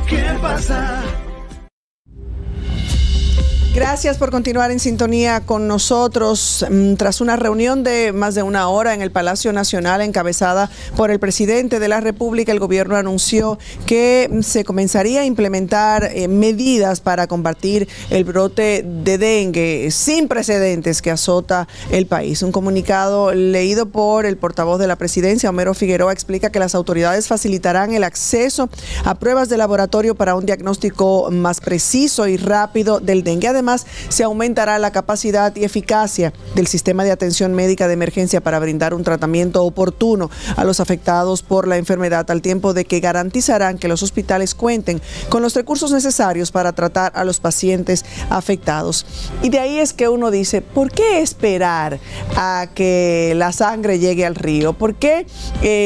¿Qué pasa? Gracias por continuar en sintonía con nosotros. Tras una reunión de más de una hora en el Palacio Nacional encabezada por el presidente de la República, el gobierno anunció que se comenzaría a implementar medidas para combatir el brote de dengue sin precedentes que azota el país. Un comunicado leído por el portavoz de la presidencia, Homero Figueroa, explica que las autoridades facilitarán el acceso a pruebas de laboratorio para un diagnóstico más preciso y rápido del dengue. Además, se aumentará la capacidad y eficacia del sistema de atención médica de emergencia para brindar un tratamiento oportuno a los afectados por la enfermedad, al tiempo de que garantizarán que los hospitales cuenten con los recursos necesarios para tratar a los pacientes afectados. Y de ahí es que uno dice, ¿por qué esperar a que la sangre llegue al río? ¿Por qué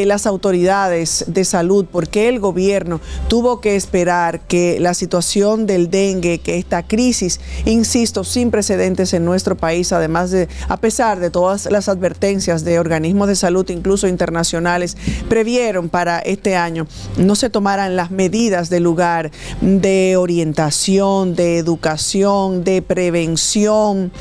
las autoridades de salud, por qué el gobierno tuvo que esperar que la situación del dengue, que esta crisis, insisto, sin precedentes en nuestro país, además de, a pesar de todas las advertencias de organismos de salud, incluso internacionales, previeron para este año, no se tomaran las medidas de lugar de orientación, de educación, de prevención,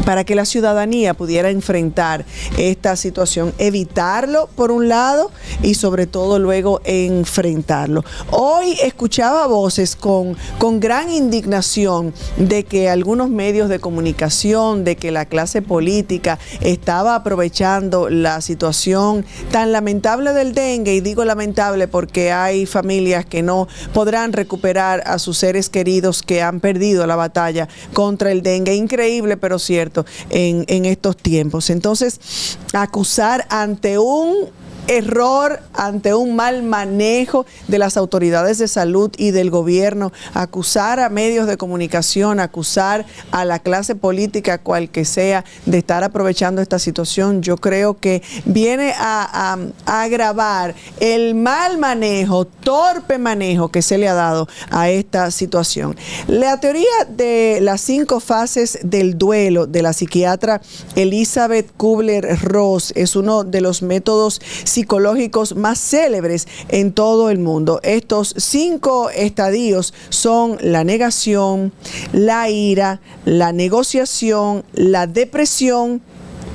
para que la ciudadanía pudiera enfrentar esta situación, evitarlo por un lado y sobre todo luego enfrentarlo. Hoy escuchaba voces con gran indignación de que algunos medios de comunicación, de que la clase política estaba aprovechando la situación tan lamentable del dengue, y digo lamentable porque hay familias que no podrán recuperar a sus seres queridos que han perdido la batalla contra el dengue. Increíble, pero cierto, en estos tiempos. Entonces, acusar ante un error, ante un mal manejo de las autoridades de salud y del gobierno, acusar a medios de comunicación, acusar a la clase política, cual que sea, de estar aprovechando esta situación, yo creo que viene a agravar el mal manejo, torpe manejo que se le ha dado a esta situación. La teoría de las 5 fases del duelo de la psiquiatra Elizabeth Kubler-Ross es uno de los métodos psicológicos más célebres en todo el mundo. Estos 5 estadios son la negación, la ira, la negociación, la depresión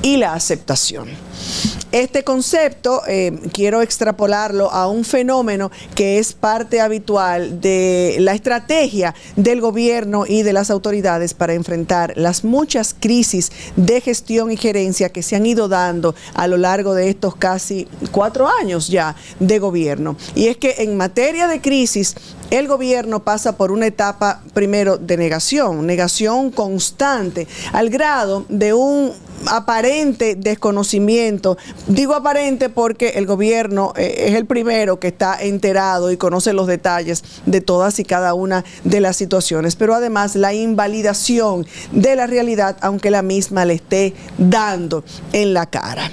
y la aceptación. Este concepto quiero extrapolarlo a un fenómeno que es parte habitual de la estrategia del gobierno y de las autoridades para enfrentar las muchas crisis de gestión y gerencia que se han ido dando a lo largo de estos casi 4 años ya de gobierno. Y es que en materia de crisis, el gobierno pasa por una etapa primero de negación constante, al grado de un aparente desconocimiento. Digo aparente porque el gobierno es el primero que está enterado y conoce los detalles de todas y cada una de las situaciones, pero además la invalidación de la realidad, aunque la misma le esté dando en la cara.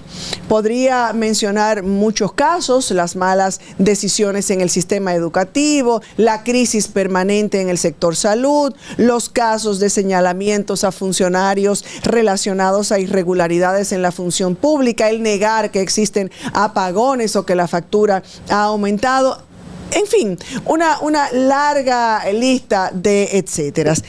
Podría mencionar muchos casos: las malas decisiones en el sistema educativo, la crisis permanente en el sector salud, los casos de señalamientos a funcionarios relacionados a irregularidades en la función pública, el negar que existen apagones o que la factura ha aumentado. En fin, una larga lista de etcéteras.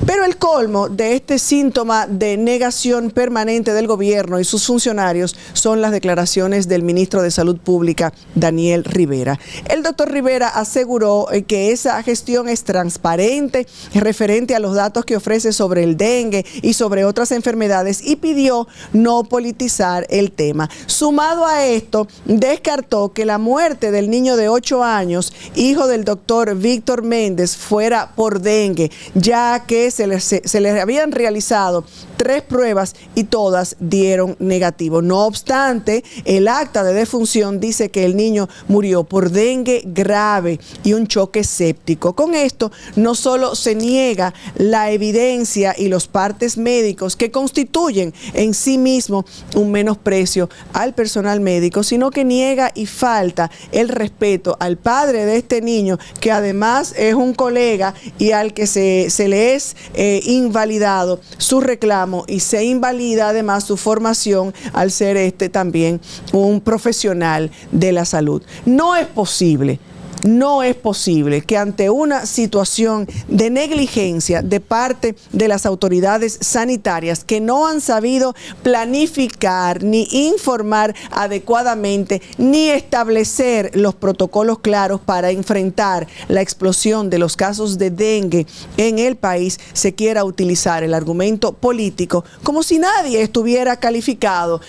Pero el colmo de este síntoma de negación permanente del gobierno y sus funcionarios son las declaraciones del ministro de Salud Pública, Daniel Rivera. El doctor Rivera aseguró que esa gestión es transparente referente a los datos que ofrece sobre el dengue y sobre otras enfermedades, y pidió no politizar el tema. Sumado a esto, descartó que la muerte del niño de 8 años, hijo del doctor Víctor Méndez, fuera por dengue, ya que se les habían realizado 3 pruebas y todas dieron negativo. No obstante, el acta de defunción dice que el niño murió por dengue grave y un choque séptico. Con esto, no solo se niega la evidencia y los partes médicos que constituyen en sí mismo un menosprecio al personal médico, sino que niega y falta el respeto al padre de este niño, que además es un colega y al que se le es invalidado su reclamo, y se invalida además su formación al ser también un profesional de la salud. No es posible No es posible que ante una situación de negligencia de parte de las autoridades sanitarias que no han sabido planificar ni informar adecuadamente ni establecer los protocolos claros para enfrentar la explosión de los casos de dengue en el país, se quiera utilizar el argumento político como si nadie estuviera calificado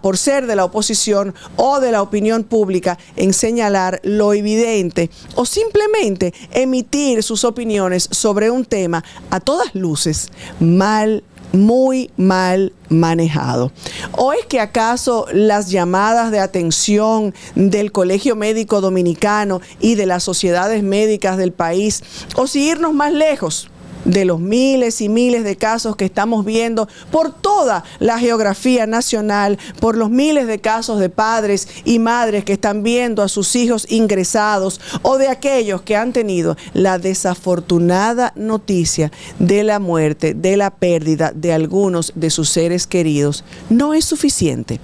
por ser de la oposición o de la opinión pública en señalar lo evidente o simplemente emitir sus opiniones sobre un tema a todas luces muy mal manejado. ¿O es que acaso las llamadas de atención del Colegio Médico Dominicano y de las sociedades médicas del país, o si irnos más lejos, de los miles y miles de casos que estamos viendo por toda la geografía nacional, por los miles de casos de padres y madres que están viendo a sus hijos ingresados, o de aquellos que han tenido la desafortunada noticia de la muerte, de la pérdida de algunos de sus seres queridos? No es suficiente.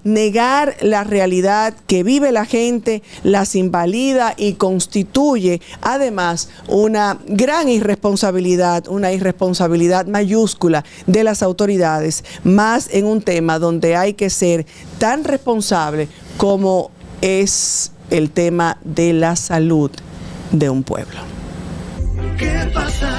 Negar la realidad que vive la gente las invalida y constituye además una gran irresponsabilidad, una irresponsabilidad mayúscula de las autoridades, más en un tema donde hay que ser tan responsable como es el tema de la salud de un pueblo. ¿Qué pasa?